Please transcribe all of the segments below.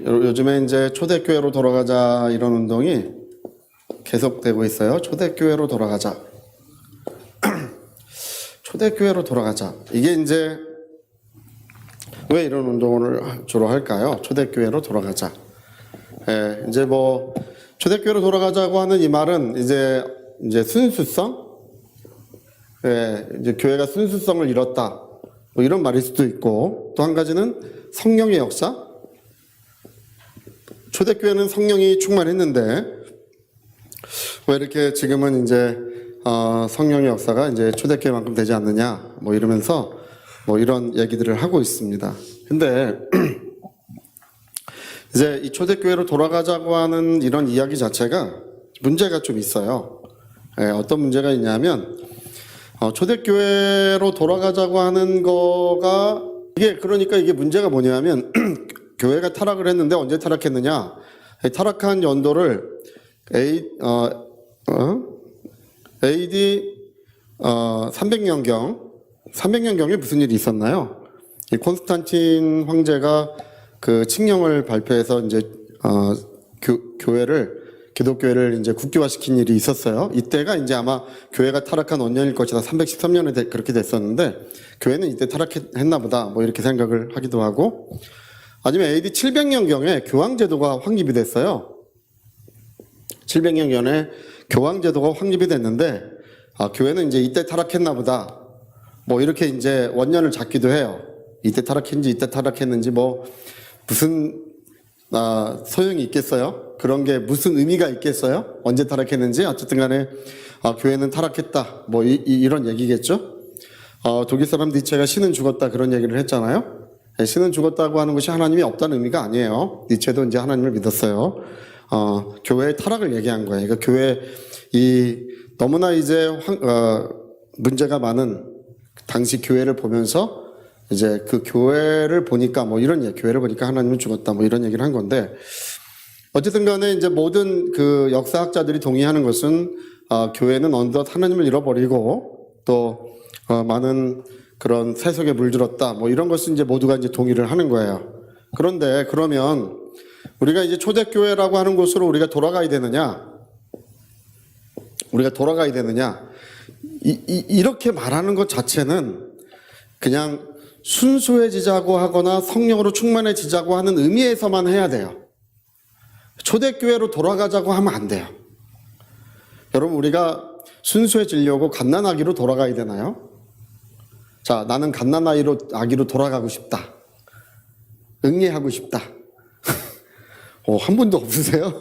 요즘에 이제 초대교회로 돌아가자 이런 운동이 계속되고 있어요. 초대교회로 돌아가자. 초대교회로 돌아가자. 이게 이제 왜 이런 운동을 주로 할까요? 초대교회로 돌아가자. 예, 이제 뭐 초대교회로 돌아가자고 하는 이 말은 이제 순수성, 예, 이제 교회가 순수성을 잃었다. 뭐 이런 말일 수도 있고, 또 한 가지는 성령의 역사. 초대교회는 성령이 충만했는데 왜 이렇게 지금은 이제 성령의 역사가 이제 초대교회만큼 되지 않느냐, 뭐 이러면서 뭐 이런 얘기들을 하고 있습니다. 근데 이제 이 초대교회로 돌아가자고 하는 이런 이야기 자체가 문제가 좀 있어요. 예, 어떤 문제가 있냐면 초대교회로 돌아가자고 하는 거가 그러니까 이게 문제가 뭐냐면 교회가 타락을 했는데 언제 타락했느냐? 타락한 연도를 AD 300년경에 무슨 일이 있었나요? 이 콘스탄틴 황제가 그 칙령을 발표해서 이제 기독교회를 이제 국교화시킨 일이 있었어요. 이때가 이제 아마 교회가 타락한 원년일 것이다. 313년에 그렇게 됐었는데 교회는 이때 타락했나 보다. 뭐 이렇게 생각을 하기도 하고, 아니면 AD 700년경에 교황제도가 확립이 됐어요. 700년경에 교황제도가 확립이 됐는데 교회는 이제 이때 타락했나 보다. 뭐 이렇게 이제 원년을 잡기도 해요. 이때 타락했는지 뭐 무슨 소용이 있겠어요? 그런 게 무슨 의미가 있겠어요? 언제 타락했는지. 어쨌든 간에 교회는 타락했다. 뭐 이런 얘기겠죠? 독일 사람 니체가 신은 죽었다 그런 얘기를 했잖아요. 신은 죽었다고 하는 것이 하나님이 없다는 의미가 아니에요. 니체도 이제 하나님을 믿었어요. 교회의 타락을 얘기한 거예요. 그러니까 교회 너무나 이제 문제가 많은 당시 교회를 보면서 이제 그 교회를 보니까 뭐 이런 얘기, 교회를 보니까 하나님은 죽었다 뭐 이런 얘기를 한 건데, 어쨌든 간에 이제 모든 그 역사학자들이 동의하는 것은 교회는 어느덧 하나님을 잃어버리고 또 많은 그런 세속에 물들었다 뭐 이런 것은 이제 모두가 이제 동의를 하는 거예요. 그런데 그러면 우리가 이제 초대교회라고 하는 곳으로 우리가 돌아가야 되느냐? 이렇게 말하는 것 자체는 그냥 순수해지자고 하거나 성령으로 충만해지자고 하는 의미에서만 해야 돼요. 초대교회로 돌아가자고 하면 안 돼요. 여러분, 우리가 순수해지려고 갓난아기로 돌아가야 되나요? 자, 나는 갓난아기로 돌아가고 싶다. 응애하고 싶다. 한 분도 없으세요?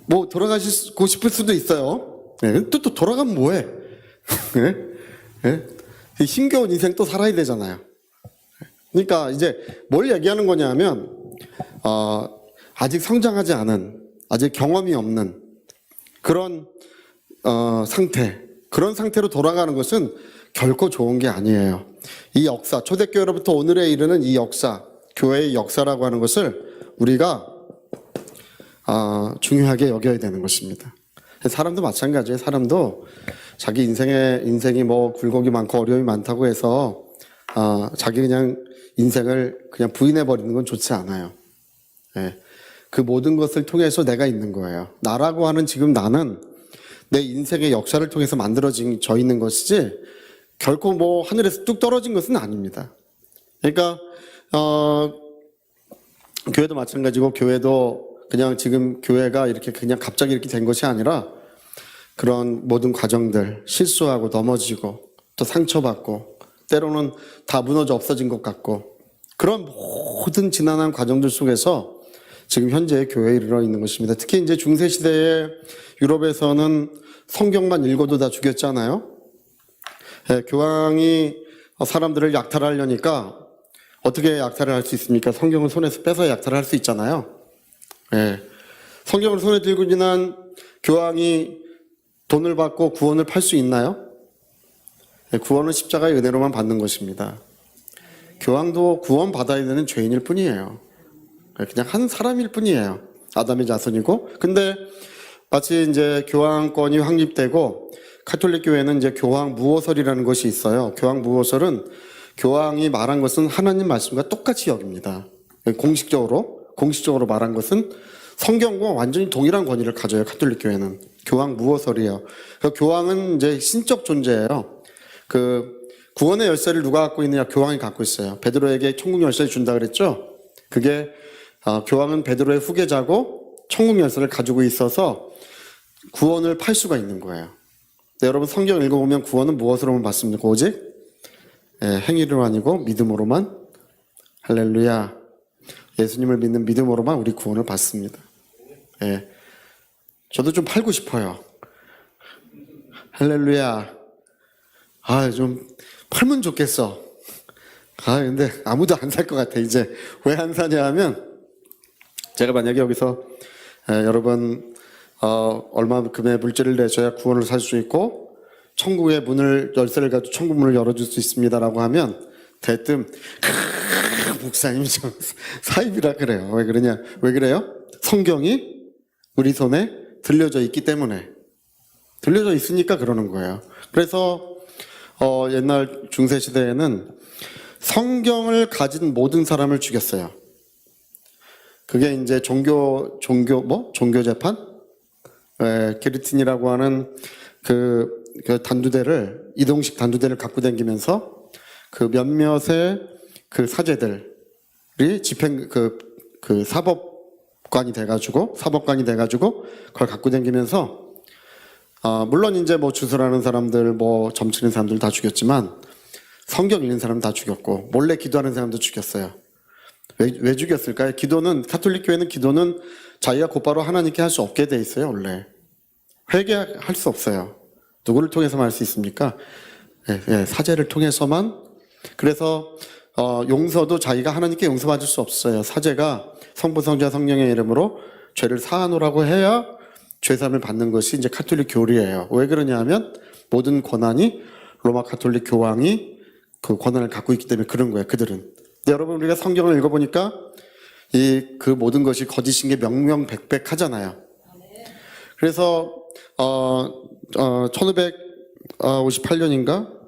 뭐 돌아가시고 싶을 수도 있어요. 네, 또 돌아가면 뭐해? 네? 네? 힘겨운 인생 또 살아야 되잖아요. 그러니까 이제 뭘 얘기하는 거냐면 아직 성장하지 않은, 아직 경험이 없는 그런 그런 상태로 돌아가는 것은 결코 좋은 게 아니에요. 이 역사, 초대교회로부터 오늘에 이르는 이 역사, 교회의 역사라고 하는 것을 우리가 중요하게 여겨야 되는 것입니다. 사람도 마찬가지예요. 사람도 자기 인생이 뭐 굴곡이 많고 어려움이 많다고 해서 자기 그냥 인생을 그냥 부인해 버리는 건 좋지 않아요. 예. 그 모든 것을 통해서 내가 있는 거예요. 나라고 하는 지금 나는 내 인생의 역사를 통해서 만들어져 있는 것이지 결코 뭐 하늘에서 뚝 떨어진 것은 아닙니다. 그러니까 교회도 마찬가지고, 교회도 그냥 지금 교회가 이렇게 그냥 갑자기 이렇게 된 것이 아니라 그런 모든 과정들, 실수하고 넘어지고 또 상처받고 때로는 다 무너져 없어진 것 같고, 그런 모든 지난한 과정들 속에서 지금 현재 교회에 이르러 있는 것입니다. 특히 이제 중세 시대에 유럽에서는 성경만 읽어도 다 죽였잖아요. 예, 교황이 사람들을 약탈하려니까 어떻게 약탈을 할 수 있습니까? 성경을 손에서 빼서 약탈을 할 수 있잖아요. 예, 성경을 손에 들고 지난 교황이 돈을 받고 구원을 팔 수 있나요? 예, 구원은 십자가의 은혜로만 받는 것입니다. 교황도 구원 받아야 되는 죄인일 뿐이에요. 예, 그냥 한 사람일 뿐이에요. 아담의 자손이고. 근데 마치 이제 교황권이 확립되고 가톨릭 교회는 이제 교황 무호설이라는 것이 있어요. 교황 무호설은 교황이 말한 것은 하나님 말씀과 똑같이 여깁니다. 공식적으로 말한 것은 성경과 완전히 동일한 권위를 가져요. 가톨릭 교회는 교황 무호설이에요. 그 교황은 이제 신적 존재예요. 그 구원의 열쇠를 누가 갖고 있느냐? 교황이 갖고 있어요. 베드로에게 천국 열쇠를 준다 그랬죠. 그게 교황은 베드로의 후계자고 천국 열쇠를 가지고 있어서 구원을 팔 수가 있는 거예요. 네, 여러분 성경 읽어보면 구원은 무엇으로만 받습니까? 오직 행위로 아니고 믿음으로만. 할렐루야. 예수님을 믿는 믿음으로만 우리 구원을 받습니다. 예. 저도 좀 팔고 싶어요. 할렐루야. 좀 팔면 좋겠어. 근데 아무도 안 살 것 같아. 이제 왜 안 사냐 하면, 제가 만약에 여기서 여러분 얼마큼의 물질을 내셔야 구원을 살 수 있고 천국의 열쇠를 가지고 천국 문을 열어줄 수 있습니다라고 하면 대뜸 목사님 좀 사입이라 그래요. 왜 그러냐? 왜 그래요? 성경이 우리 손에 들려져 있기 때문에, 들려져 있으니까 그러는 거예요. 그래서 옛날 중세 시대에는 성경을 가진 모든 사람을 죽였어요. 그게 이제 종교 재판? 게르틴이라고 하는 그 단두대를, 이동식 단두대를 갖고 다니면서 그 몇몇의 그 사제들이 사법관이 돼가지고 그걸 갖고 다니면서 물론 이제 주술하는 사람들, 점치는 사람들 다 죽였지만 성경 읽는 사람 다 죽였고 몰래 기도하는 사람도 죽였어요. 왜 죽였을까요? 가톨릭 교회는 기도는 자기가 곧바로 하나님께 할 수 없게 돼 있어요. 원래 회개할 수 없어요. 누구를 통해서만 할 수 있습니까? 사제를 통해서만. 그래서 용서도 자기가 하나님께 용서받을 수 없어요. 사제가 성부 성자 성령의 이름으로 죄를 사하노라고 해야 죄사함을 받는 것이 이제 가톨릭 교리예요. 왜 그러냐 하면 모든 권한이 로마 가톨릭 교황이 그 권한을 갖고 있기 때문에 그런 거예요. 그들은. 근데 여러분 우리가 성경을 읽어보니까 그 모든 것이 거짓인 게 명명백백하잖아요. 그래서 1558년인가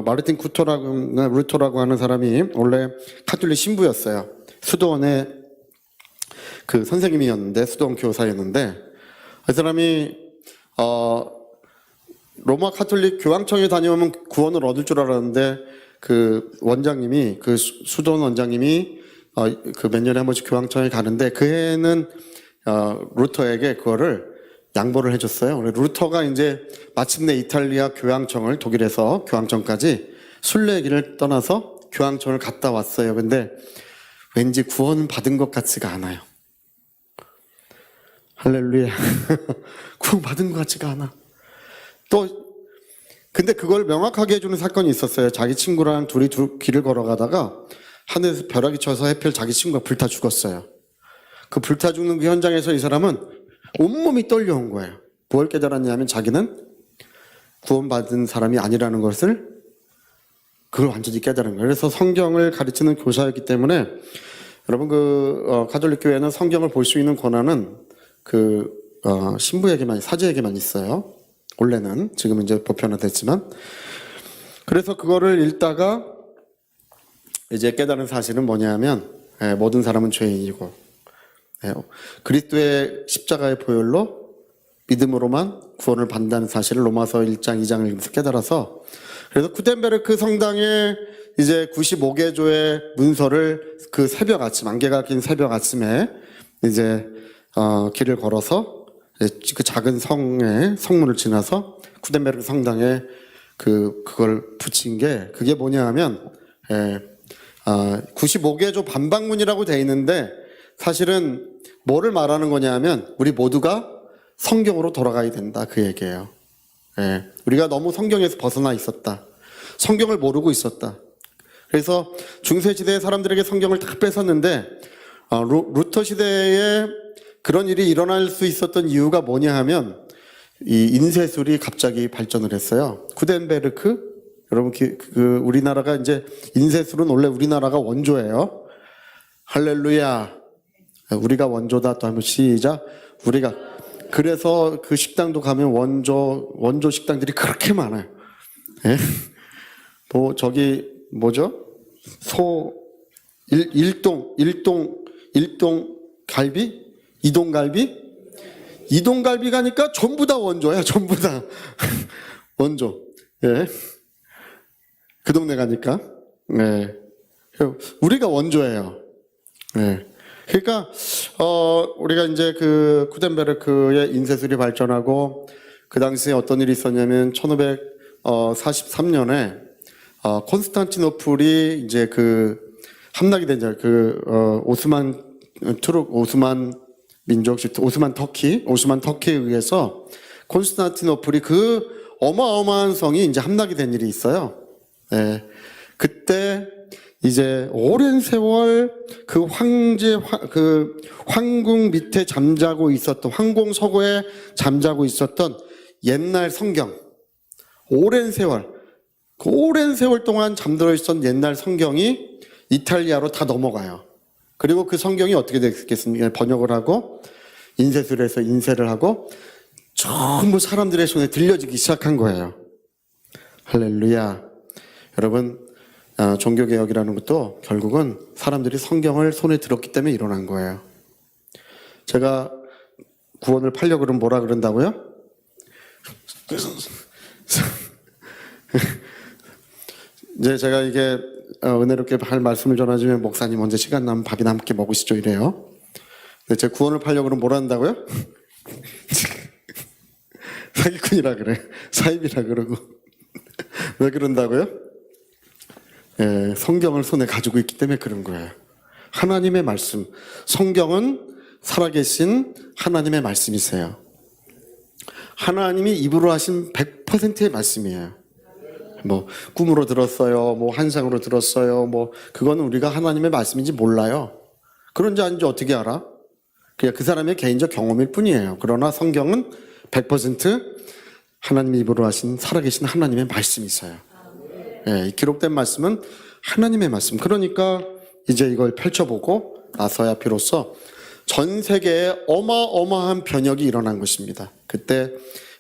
마르틴 루터라고 하는 사람이 원래 가톨릭 신부였어요. 수도원의 그 선생님이었는데, 수도원 교사였는데, 그 사람이 로마 가톨릭 교황청에 다녀오면 구원을 얻을 줄 알았는데, 그 원장님이, 그 수도원 원장님이 그 몇 년에 한 번씩 교황청에 가는데, 그 해에는 루터에게 그거를 양보를 해줬어요. 루터가 이제 마침내 이탈리아 교황청을, 독일에서 교황청까지 순례길을 떠나서 교황청을 갔다 왔어요. 근데 왠지 구원 받은 것 같지가 않아요. 할렐루야. 구원 받은 것 같지가 않아. 근데 그걸 명확하게 해주는 사건이 있었어요. 자기 친구랑 둘이 길을 걸어가다가 하늘에서 벼락이 쳐서 하필 자기 친구가 불타 죽었어요. 그 불타 죽는 그 현장에서 이 사람은 온몸이 떨려온 거예요. 뭘 깨달았냐면 자기는 구원받은 사람이 아니라는 것을 그걸 완전히 깨달은 거예요. 그래서 성경을 가르치는 교사였기 때문에 여러분 가톨릭 교회는 성경을 볼 수 있는 권한은 신부에게만, 사제에게만 있어요. 원래는 지금 이제 보편화됐지만. 그래서 그거를 읽다가 이제 깨달은 사실은 뭐냐면 모든 사람은 죄인이고 그리스도의 십자가의 보혈로 믿음으로만 구원을 받는다는 사실을 로마서 1장 2장을 읽으면서 깨달아서, 그래서 구텐베르크 성당에 이제 95개조의 문서를 그 새벽 아침, 안개가 낀 새벽 아침에 이제 길을 걸어서 그 작은 성문을 지나서 구텐베르크 성당에 그걸 붙인 게, 그게 뭐냐 하면 95개조 반박문이라고 돼 있는데 사실은 뭐를 말하는 거냐 하면 우리 모두가 성경으로 돌아가야 된다, 그 얘기예요. 우리가 너무 성경에서 벗어나 있었다. 성경을 모르고 있었다. 그래서 중세시대의 사람들에게 성경을 다 뺏었는데 루터 시대에 그런 일이 일어날 수 있었던 이유가 뭐냐 하면 이 인쇄술이 갑자기 발전을 했어요. 구텐베르크, 여러분 우리나라가 이제 인쇄술은 원래 우리나라가 원조예요. 할렐루야. 우리가 원조다. 또 하면 시작. 우리가. 그래서 그 식당도 가면 원조 식당들이 그렇게 많아요. 저기 뭐죠? 일동 갈비? 이동 갈비? 이동 갈비 가니까 전부 다 원조야, 전부 다. 원조. 예. 그 동네 가니까. 예. 우리가 원조예요. 예. 그러니까, 우리가 이제 그 구텐베르크의 인쇄술이 발전하고, 그 당시에 어떤 일이 있었냐면, 1543년에, 콘스탄티노플이 이제 그, 함락이 된 오스만 민족, 오스만 터키에 의해서 콘스탄티노플이 그 어마어마한 성이 이제 함락이 된 일이 있어요. 예. 그때 이제 오랜 세월 그 황궁 밑에 잠자고 있었던, 황궁 서고에 잠자고 있었던 옛날 성경, 오랜 세월 동안 잠들어 있었던 옛날 성경이 이탈리아로 다 넘어가요. 그리고 그 성경이 어떻게 됐겠습니까? 번역을 하고 인쇄술에서 인쇄를 하고 전부 사람들의 손에 들려지기 시작한 거예요. 할렐루야. 여러분, 종교개혁이라는 것도 결국은 사람들이 성경을 손에 들었기 때문에 일어난 거예요. 제가 구원을 팔려고 그러면 뭐라 그런다고요? 이제 제가 이게 은혜롭게 할 말씀을 전하지만 목사님 언제 시간 나면 밥이나 함께 먹으시죠 이래요. 근데 제 구원을 팔려고 그러면 뭐라 한다고요? 사기꾼이라 그래. 사입이라 그러고. 왜 그런다고요? 예, 성경을 손에 가지고 있기 때문에 그런 거예요. 하나님의 말씀. 성경은 살아계신 하나님의 말씀이세요. 하나님이 입으로 하신 100%의 말씀이에요. 뭐 꿈으로 들었어요, 뭐 환상으로 들었어요, 뭐 그거는 우리가 하나님의 말씀인지 몰라요. 그런지 아닌지 어떻게 알아? 그냥 그 사람의 개인적 경험일 뿐이에요. 그러나 성경은 100% 하나님 입으로 하신 살아계신 하나님의 말씀이 있어요. 예, 이 기록된 말씀은 하나님의 말씀. 그러니까 이제 이걸 펼쳐보고 나서야 비로소 전 세계에 어마어마한 변혁이 일어난 것입니다. 그때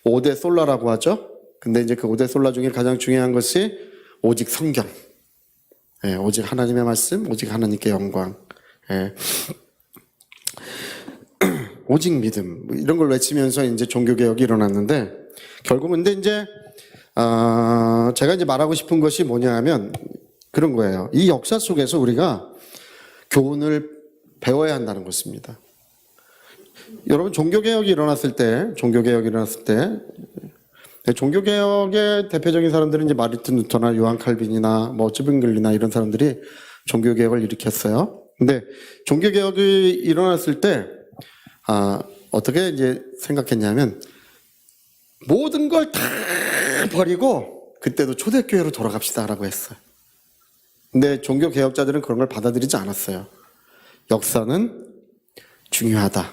5대 솔라라고 하죠. 근데 이제 그 5대 솔라 중에 가장 중요한 것이 오직 성경. 예, 오직 하나님의 말씀, 오직 하나님께 영광. 예. 오직 믿음. 이런 걸 외치면서 이제 종교개혁이 일어났는데, 결국은 근데 이제, 제가 이제 말하고 싶은 것이 뭐냐 하면 그런 거예요. 이 역사 속에서 우리가 교훈을 배워야 한다는 것입니다. 여러분, 종교개혁이 일어났을 때, 종교개혁의 대표적인 사람들은 이제 마르틴 루터나 요한 칼빈이나 뭐 쯔빙글리나 이런 사람들이 종교개혁을 일으켰어요. 근데 종교개혁이 일어났을 때, 어떻게 이제 생각했냐면, 모든 걸 다 버리고, 그때도 초대교회로 돌아갑시다라고 했어요. 근데 종교개혁자들은 그런 걸 받아들이지 않았어요. 역사는 중요하다.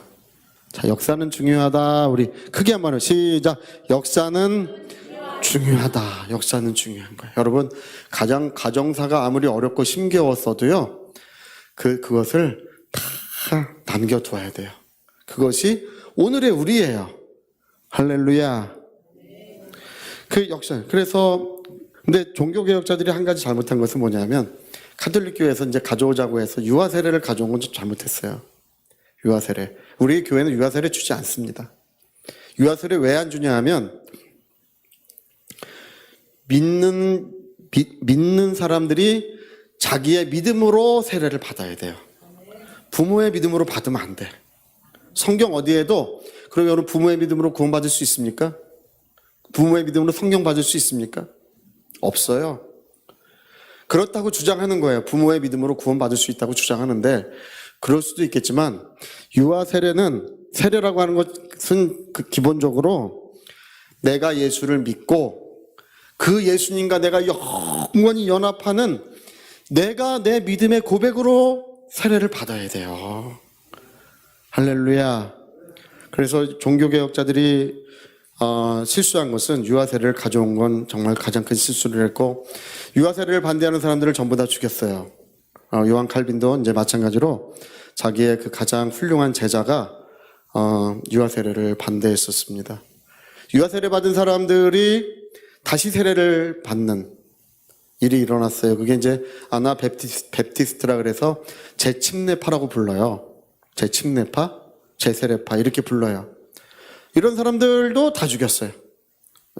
자, 역사는 중요하다. 우리 크게 한번 시작. 역사는 중요하다. 역사는 중요한 거예요. 여러분, 가정사가 아무리 어렵고 힘겨웠어도요, 그것을 다 남겨두어야 돼요. 그것이 오늘의 우리예요. 할렐루야. 그 역사. 그래서, 근데 종교개혁자들이 한 가지 잘못한 것은 뭐냐면, 가톨릭 교회에서 이제 가져오자고 해서 유아세례를 가져온 건 좀 잘못했어요. 유아세례. 우리 교회는 유아세례 주지 않습니다. 유아세례 왜 안 주냐 하면, 믿는 사람들이 자기의 믿음으로 세례를 받아야 돼요. 부모의 믿음으로 받으면 안 돼. 성경 어디에도, 그럼 여러분 부모의 믿음으로 구원받을 수 있습니까? 부모의 믿음으로 성경 받을 수 있습니까? 없어요. 그렇다고 주장하는 거예요. 부모의 믿음으로 구원받을 수 있다고 주장하는데, 그럴 수도 있겠지만, 유아 세례라고 하는 것은 기본적으로 내가 예수를 믿고 그 예수님과 내가 영원히 연합하는 내가 내 믿음의 고백으로 세례를 받아야 돼요. 할렐루야. 그래서 종교개혁자들이 실수한 것은 유아세례를 가져온 건 정말 가장 큰 실수를 했고, 유아세례를 반대하는 사람들을 전부 다 죽였어요. 요한 칼빈도 이제 마찬가지로 자기의 그 가장 훌륭한 제자가 유아세례를 반대했었습니다. 유아세례 받은 사람들이 다시 세례를 받는 일이 일어났어요. 그게 이제 아나 베프티스트라 그래서 제침례파라고 불러요. 제침례파, 제세례파 이렇게 불러요. 이런 사람들도 다 죽였어요.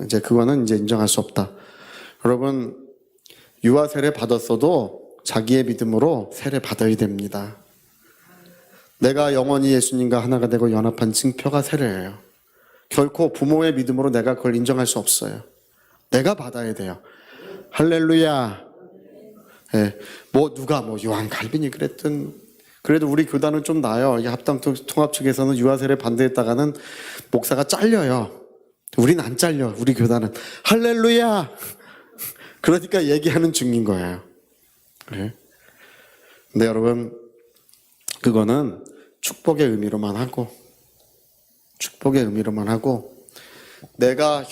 이제 그거는 이제 인정할 수 없다. 여러분, 유아 세례 받았어도 자기의 믿음으로 세례 받아야 됩니다. 내가 영원히 예수님과 하나가 되고 연합한 증표가 세례예요. 결코 부모의 믿음으로 내가 그걸 인정할 수 없어요. 내가 받아야 돼요. 할렐루야. 예, 누가 요한 칼빈이 그랬든, 그래도 우리 교단은 좀 나아요. 이게 합당 통합 측에서는 유아 세례 반대했다가는 목사가 잘려요. 우리는 안 잘려. 우리 교단은 할렐루야. 그러니까 얘기하는 중인 거예요. 그래. 근데 여러분, 그거는 축복의 의미로만 하고, 내가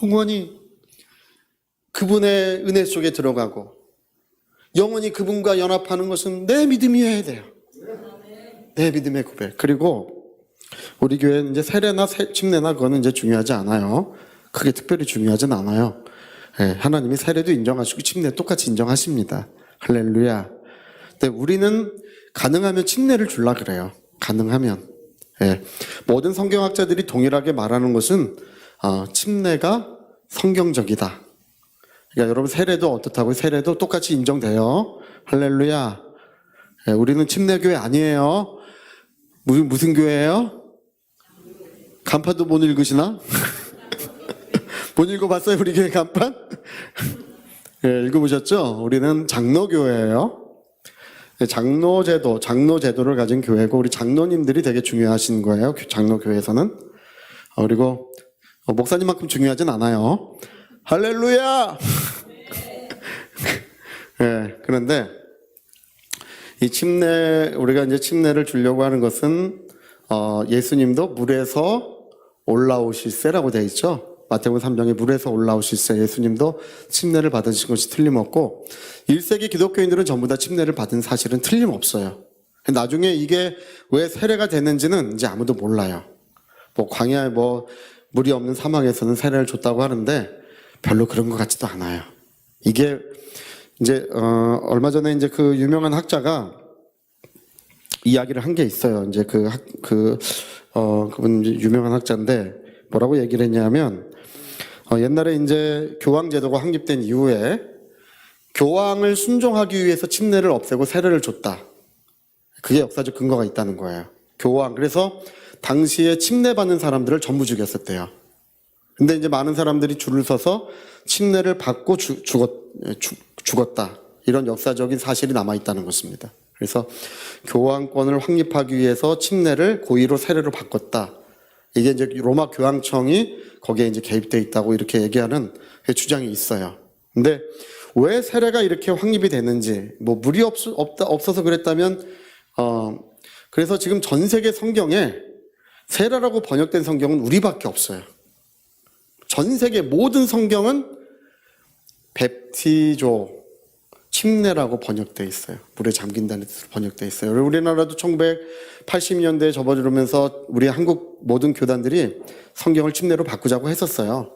영원히 그분의 은혜 속에 들어가고 영원히 그분과 연합하는 것은 내 믿음이어야 돼요. 내 믿음의 고백. 그리고 우리 교회는 이제 세례나 침례나 그거는 이제 중요하지 않아요. 크게 특별히 중요하진 않아요. 예, 하나님이 세례도 인정하시고 침례 똑같이 인정하십니다. 할렐루야. 근데 우리는 가능하면 침례를 줄라 그래요. 가능하면. 예, 모든 성경학자들이 동일하게 말하는 것은 침례가 성경적이다. 그러니까 여러분 세례도 어떻다고요? 세례도 똑같이 인정돼요. 할렐루야. 예, 우리는 침례교회 아니에요. 무슨 교회예요? 간판도 못 읽으시나? 못 읽어봤어요? 우리 교회 간판? 예, 읽어보셨죠? 우리는 장로교회예요. 장로제도를 가진 교회고 우리 장로님들이 되게 중요하신 거예요. 장로교회에서는. 그리고 목사님만큼 중요하진 않아요. 할렐루야! 예, 그런데 이 우리가 이제 침례를 주려고 하는 것은 예수님도 물에서 올라오실세라고 되어 있죠. 마태복음 3장에 물에서 올라오실세, 예수님도 침례를 받으신 것이 틀림없고 1세기 기독교인들은 전부 다 침례를 받은 사실은 틀림없어요. 나중에 이게 왜 세례가 됐는지는 이제 아무도 몰라요. 광야에 물이 없는 사막에서는 세례를 줬다고 하는데 별로 그런 것 같지도 않아요. 이게 이제 얼마 전에 이제 그 유명한 학자가 이야기를 한 게 있어요. 이제 그분 유명한 학자인데 뭐라고 얘기를 했냐면 옛날에 이제 교황 제도가 확립된 이후에 교황을 순종하기 위해서 침례를 없애고 세례를 줬다. 그게 역사적 근거가 있다는 거예요. 그래서 당시에 침례 받는 사람들을 전부 죽였었대요. 근데 이제 많은 사람들이 줄을 서서 침례를 받고 죽었다. 이런 역사적인 사실이 남아있다는 것입니다. 그래서 교황권을 확립하기 위해서 침례를 고의로 세례로 바꿨다. 이게 이제 로마 교황청이 거기에 이제 개입되어 있다고 이렇게 얘기하는 주장이 있어요. 근데 왜 세례가 이렇게 확립이 됐는지, 물이 없어서 그랬다면, 그래서 지금 전 세계 성경에 세례라고 번역된 성경은 우리밖에 없어요. 전 세계 모든 성경은 베프티조, 침례라고 번역되어 있어요. 물에 잠긴다는 뜻으로 번역되어 있어요. 우리나라도 1980년대에 접어들면서 우리 한국 모든 교단들이 성경을 침례로 바꾸자고 했었어요.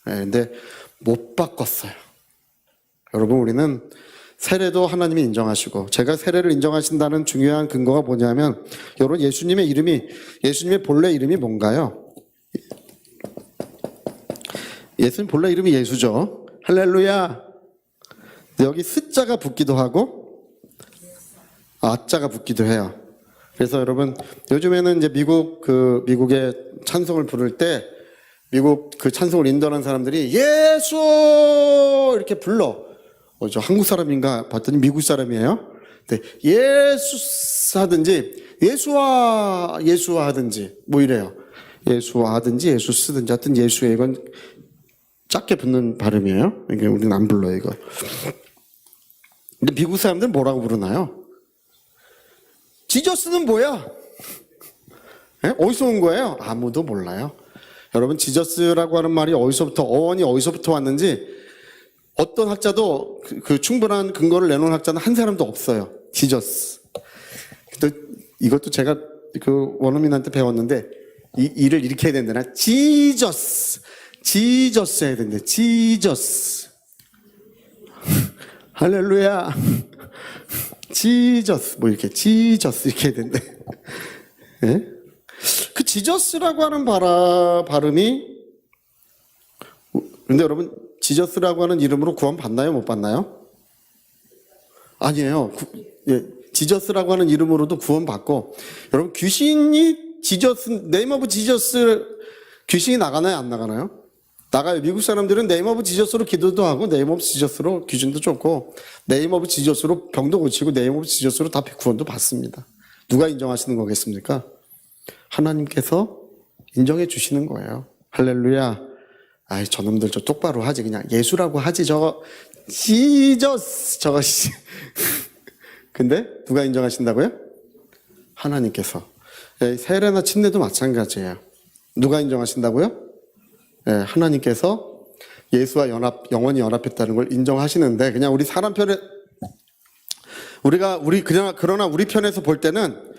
근데 못 바꿨어요. 여러분, 우리는 세례도 하나님이 인정하시고, 제가 세례를 인정하신다는 중요한 근거가 뭐냐면, 여러분, 예수님의 본래 이름이 뭔가요? 예수님 본래 이름이 예수죠. 할렐루야. 여기 스자가 붙기도 하고 아자가 붙기도 해요. 그래서 여러분, 요즘에는 이제 미국의 찬송을 부를 때 미국 그 찬송을 인도하는 사람들이 예수 이렇게 불러. 저 한국 사람인가 봤더니 미국 사람이에요. 근데 예수 하든지 예수와 하든지 이래요. 예수와 하든지 예수 쓰든지 하여튼 예수에 이건 작게 붙는 발음이에요. 이게 우리는 안 불러요, 이거. 근데 미국 사람들은 뭐라고 부르나요? 지저스는 뭐야? 네? 어디서 온 거예요? 아무도 몰라요. 여러분, 지저스라고 하는 말이 어원이 어디서부터 왔는지 어떤 학자도 그 충분한 근거를 내놓은 학자는 한 사람도 없어요. 지저스. 이것도 제가 그 원어민한테 배웠는데 이를 이렇게 해야 된다나? 지저스. 지저스 해야 된대. 지저스. 할렐루야. 지저스. 뭐 이렇게 지저스 이렇게 해야 된대. 예? 그 지저스라고 하는 발음이, 근데 여러분, 지저스라고 하는 이름으로 구원 받나요? 못 받나요? 아니에요. 예, 지저스라고 하는 이름으로도 구원 받고, 여러분, 귀신이 지저스, 네임 오브 지저스, 귀신이 나가나요? 안 나가나요? 나가요. 미국 사람들은 네임 오브 지저스로 기도도 하고, 네임 오브 지저스로 귀신도 쫓고, 네임 오브 지저스로 병도 고치고, 네임 오브 지저스로 다 구원도 받습니다. 누가 인정하시는 거겠습니까? 하나님께서 인정해 주시는 거예요. 할렐루야. 아이, 저놈들 저 똑바로 하지. 그냥 예수라고 하지. 저거, 지저스. 저거, 근데 누가 인정하신다고요? 하나님께서. 예, 세례나 침례도 마찬가지예요. 누가 인정하신다고요? 예, 하나님께서 예수와 영원히 연합했다는 걸 인정하시는데, 그냥 우리 사람 편에, 그러나 우리 편에서 볼 때는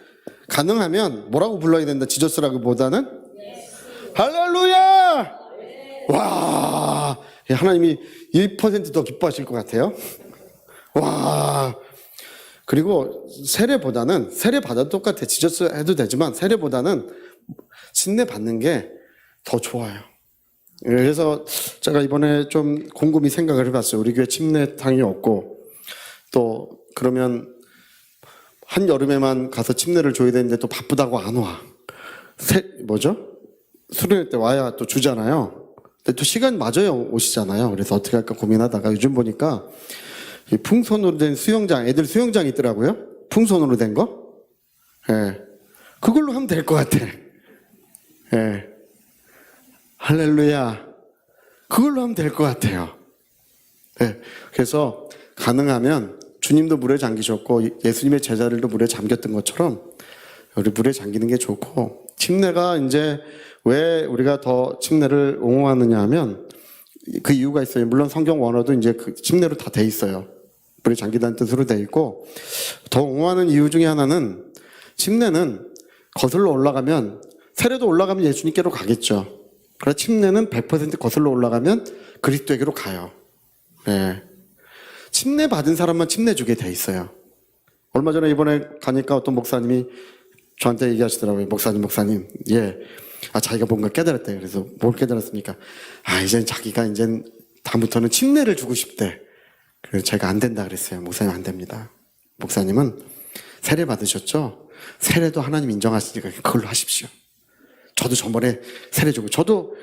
가능하면 뭐라고 불러야 된다? 지저스라기보다는? 할렐루야! 와, 하나님이 1% 더 기뻐하실 것 같아요. 와, 그리고 세례 받아도 똑같아. 지저스 해도 되지만 세례보다는 침례 받는 게 더 좋아요. 그래서 제가 이번에 좀 곰곰이 생각을 해봤어요. 우리 교회 침례탕이 없고, 또 그러면 한 여름에만 가서 침례를 줘야 되는데 또 바쁘다고 안 와. 수련회 때 와야 또 주잖아요. 근데 또 시간 맞아요 오시잖아요. 그래서 어떻게 할까 고민하다가 요즘 보니까 이 풍선으로 된 수영장, 애들 수영장 있더라고요. 풍선으로 된 거. 예. 그걸로 하면 될 것 같아. 예. 할렐루야. 그걸로 하면 될 것 같아요. 예. 그래서 가능하면 주님도 물에 잠기셨고 예수님의 제자들도 물에 잠겼던 것처럼 우리 물에 잠기는 게 좋고, 침례가 이제 왜 우리가 더 침례를 옹호하느냐 하면 그 이유가 있어요. 물론 성경 원어도 이제 그 침례로 다 돼 있어요. 물에 잠기다는 뜻으로 돼 있고, 더 옹호하는 이유 중에 하나는 침례는 거슬러 올라가면, 세례도 올라가면 예수님께로 가겠죠. 그러나 침례는 100% 거슬러 올라가면 그리스도에게로 가요. 네. 침례 받은 사람만 침례 주게 돼 있어요. 얼마 전에 이번에 가니까 어떤 목사님이 저한테 얘기하시더라고요. 목사님, 예. 자기가 뭔가 깨달았대요. 그래서 뭘 깨달았습니까? 이젠 자기가 이젠 다음부터는 침례를 주고 싶대. 그래서 제가 안 된다 그랬어요. 목사님 안 됩니다. 목사님은 세례 받으셨죠? 세례도 하나님 인정하시니까 그걸로 하십시오. 저도 전번에 세례 주고, 저도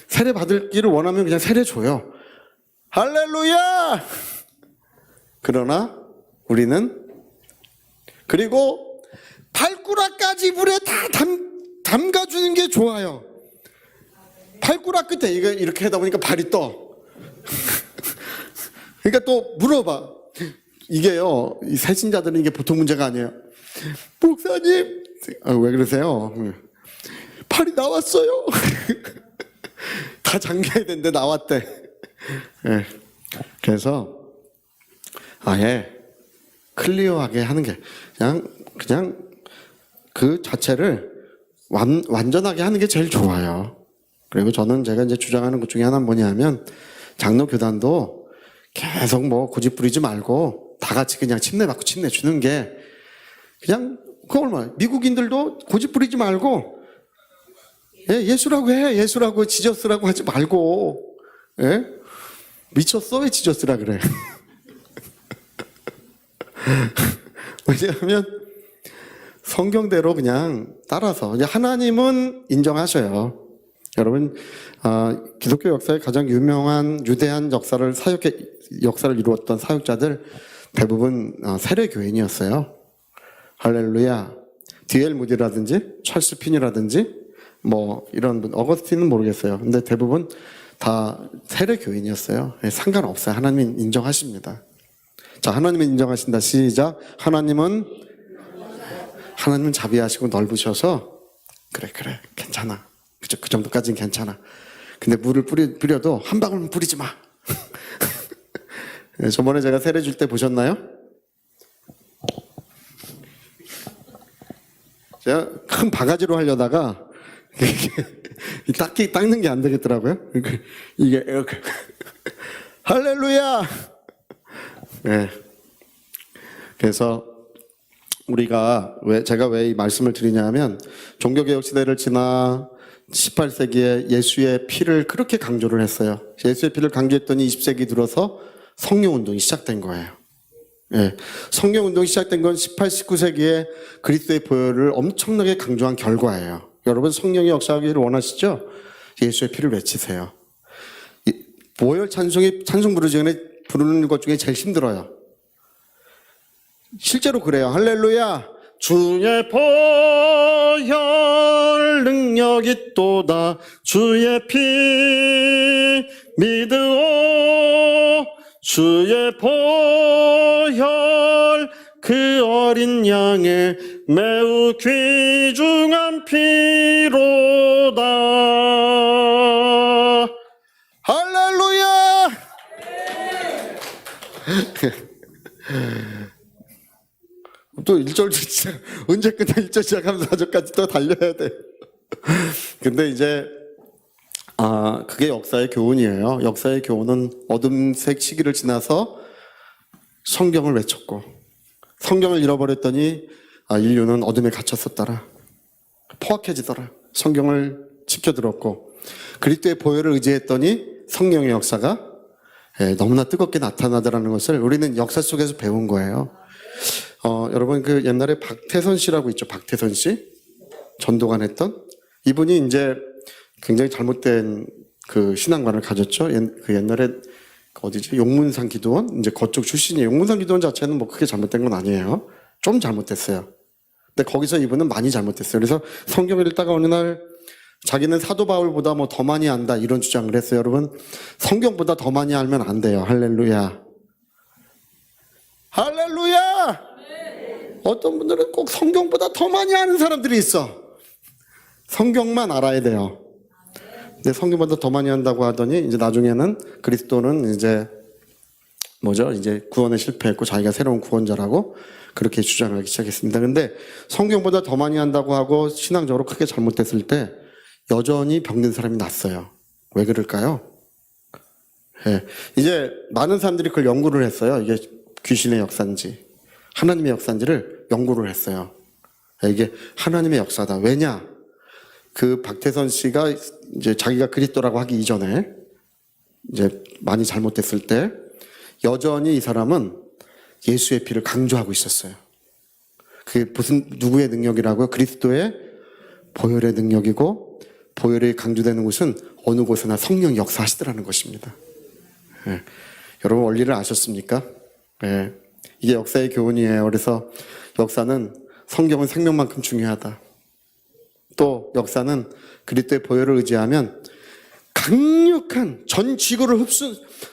세례 받을기를 원하면 그냥 세례 줘요. 할렐루야! 그러나 우리는, 그리고 발가락까지 물에 다 담가주는 게 좋아요. 발가락 끝에 이렇게 하다 보니까 발이 떠. 그러니까 또 물어봐. 이게요, 이 새신자들은 이게 보통 문제가 아니에요. 목사님, 왜 그러세요? 발이 나왔어요. 다 잠겨야 되는데 나왔대. 네. 그래서 아예 클리어하게 하는 게 그냥 그 자체를 완전하게 하는 게 제일 좋아요. 그리고 제가 이제 주장하는 것 중에 하나는 뭐냐면, 장로 교단도 계속 뭐 고집 부리지 말고 다 같이 그냥 침례 받고 침례 주는 게, 그냥 그거 얼마나, 미국인들도 고집 부리지 말고, 예, 예수라고 해. 예수라고, 지저스라고 하지 말고. 예? 미쳤어? 왜 지저스라 그래? 왜냐하면 성경대로 그냥 따라서, 하나님은 인정하셔요. 여러분, 기독교 역사의 가장 유명한 유대한 역사를 이루었던 사역자들 대부분 세례 교인이었어요. 할렐루야. D.L. 무디라든지 찰스 핀이라든지 뭐 이런 분, 어거스틴은 모르겠어요. 근데 대부분 다 세례 교인이었어요. 상관없어요. 하나님은 인정하십니다. 자, 하나님은 인정하신다. 시작. 하나님은 자비하시고 넓으셔서 그래 괜찮아. 그죠? 그 정도까지는 괜찮아. 근데 물을 뿌려도 한 방울만 뿌리지 마. 저번에 제가 세례 줄 때 보셨나요? 제가 큰 바가지로 하려다가 닦는 게 안 되겠더라고요. 이게 이렇게 할렐루야. 네. 그래서 제가 왜 이 말씀을 드리냐면 종교개혁 시대를 지나 18세기에 예수의 피를 그렇게 강조를 했어요. 예수의 피를 강조했더니 20세기 들어서 성령운동이 시작된 거예요. 예. 성령운동이 시작된 건 18, 19세기에 그리스도의 보혈을 엄청나게 강조한 결과예요. 여러분 성령이 역사하기를 원하시죠? 예수의 피를 외치세요. 보혈 찬송 부르는 것 중에 제일 힘들어요. 실제로 그래요. 할렐루야. 주의 보혈 능력이 또다 주의 피 믿으오 주의 보혈 그 어린 양의 매우 귀중한 피로다. 할렐루야. 또 1절 진짜 언제 끝나 1절 시작하면서 4절까지 또 달려야 돼. 근데 이제 그게 역사의 교훈이에요. 역사의 교훈은 어둠색 시기를 지나서 성경을 외쳤고 성경을 잃어버렸더니 인류는 어둠에 갇혔었더라. 포악해지더라. 성경을 지켜들었고 그리스도의 보혈을 의지했더니 성령의 역사가 너무나 뜨겁게 나타나더라는 것을 우리는 역사 속에서 배운 거예요. 여러분 그 옛날에 박태선 씨라고 있죠. 박태선 씨 전도관 했던 이분이 이제 굉장히 잘못된 그 신앙관을 가졌죠. 그 옛날에 어디지 용문산 기도원 이제 그쪽 출신이에요. 용문산 기도원 자체는 뭐 크게 잘못된 건 아니에요. 좀 잘못됐어요. 근데 거기서 이분은 많이 잘못됐어요. 그래서 성경을 읽다가 어느 날 자기는 사도 바울보다 뭐 더 많이 안다 이런 주장을 했어요. 여러분 성경보다 더 많이 알면 안 돼요. 할렐루야. 할렐루야. 어떤 분들은 꼭 성경보다 더 많이 아는 사람들이 있어. 성경만 알아야 돼요. 근데 성경보다 더 많이 한다고 하더니 이제 나중에는 그리스도는 이제 이제 구원에 실패했고 자기가 새로운 구원자라고 그렇게 주장하기 시작했습니다. 근데 성경보다 더 많이 한다고 하고 신앙적으로 크게 잘못됐을 때 여전히 병든 사람이 났어요. 왜 그럴까요? 예. 이제 많은 사람들이 그걸 연구를 했어요. 이게 귀신의 역사인지 하나님의 역사인지를 연구를 했어요. 이게 하나님의 역사다. 왜냐? 그 박태선 씨가 이제 자기가 그리스도라고 하기 이전에 이제 많이 잘못됐을 때 여전히 이 사람은 예수의 피를 강조하고 있었어요. 그게 누구의 능력이라고요? 그리스도의 보혈의 능력이고 보혈이 강조되는 곳은 어느 곳에나 성령이 역사하시더라는 것입니다. 예. 여러분 원리를 아셨습니까? 예. 이게 역사의 교훈이에요. 그래서 역사는 성경은 생명만큼 중요하다. 또 역사는 그리스도의 보혈을 의지하면 강력한 전 지구를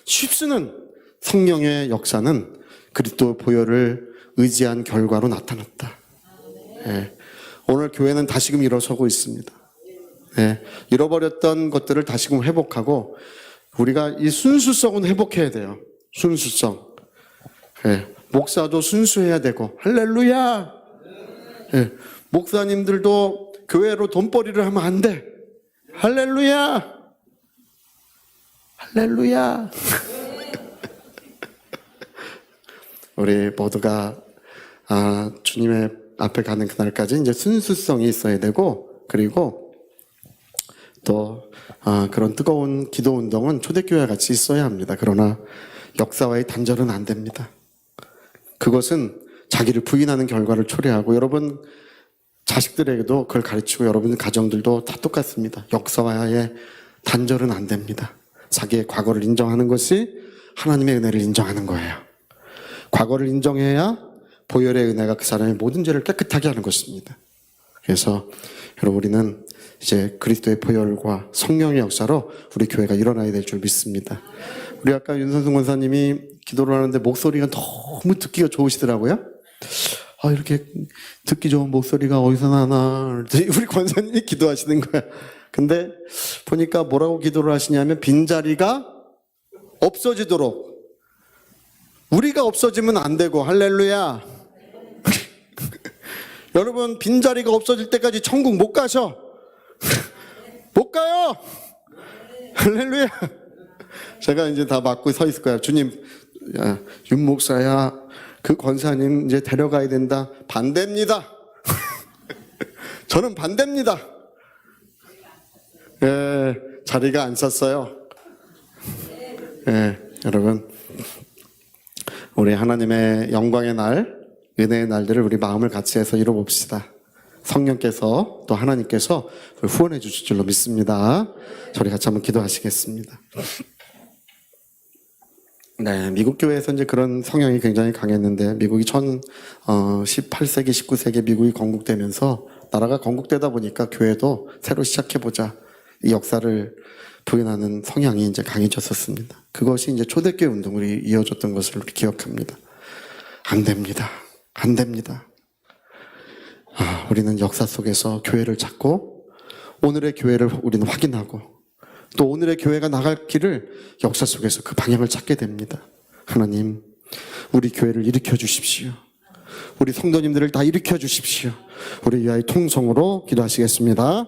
휩쓰는 성령의 역사는 그리스도 보혈을 의지한 결과로 나타났다. 예. 오늘 교회는 다시금 일어서고 있습니다. 예. 잃어버렸던 것들을 다시금 회복하고 우리가 이 순수성은 회복해야 돼요. 순수성. 예. 목사도 순수해야 되고 할렐루야. 예. 목사님들도 교회로 돈벌이를 하면 안 돼. 할렐루야. 할렐루야. 우리 모두가 주님의 앞에 가는 그날까지 이제 순수성이 있어야 되고 그리고 또 그런 뜨거운 기도 운동은 초대교회와 같이 있어야 합니다. 그러나 역사와의 단절은 안 됩니다. 그것은 자기를 부인하는 결과를 초래하고 여러분 자식들에게도 그걸 가르치고 여러분 가정들도 다 똑같습니다. 역사와의 단절은 안 됩니다. 자기의 과거를 인정하는 것이 하나님의 은혜를 인정하는 거예요. 과거를 인정해야 보혈의 은혜가 그 사람의 모든 죄를 깨끗하게 하는 것입니다. 그래서 여러분 우리는 이제 그리스도의 보혈과 성령의 역사로 우리 교회가 일어나야 될 줄 믿습니다. 우리 아까 윤선승 권사님이 기도를 하는데 목소리가 너무 듣기가 좋으시더라고요. 이렇게 듣기 좋은 목소리가 어디서 나나 우리 권사님이 기도하시는 거야. 근데 보니까 뭐라고 기도를 하시냐면 빈자리가 없어지도록 우리가 없어지면 안 되고 할렐루야. 여러분 빈자리가 없어질 때까지 천국 못 가셔. 못 못 가요. 할렐루야. 제가 이제 다 맞고 서 있을 거야. 주님, 야, 윤 목사야, 그 권사님 이제 데려가야 된다. 반대입니다. 저는 반대입니다. 예, 자리가 안 찼어요. 예, 여러분, 우리 하나님의 영광의 날, 은혜의 날들을 우리 마음을 같이 해서 이뤄봅시다. 성령께서 또 하나님께서 후원해 주실 줄로 믿습니다. 저희 같이 한번 기도하시겠습니다. 네, 미국 교회에서 이제 그런 성향이 굉장히 강했는데, 미국이 18세기, 19세기 미국이 건국되면서 나라가 건국되다 보니까 교회도 새로 시작해보자. 이 역사를 부인하는 성향이 이제 강해졌었습니다. 그것이 이제 초대교회 운동으로 이어졌던 것을 우리 기억합니다. 안 됩니다. 안 됩니다. 우리는 역사 속에서 교회를 찾고, 오늘의 교회를 우리는 확인하고, 또 오늘의 교회가 나갈 길을 역사 속에서 그 방향을 찾게 됩니다. 하나님, 우리 교회를 일으켜 주십시오. 우리 성도님들을 다 일으켜 주십시오. 우리 위하여 통성으로 기도하시겠습니다.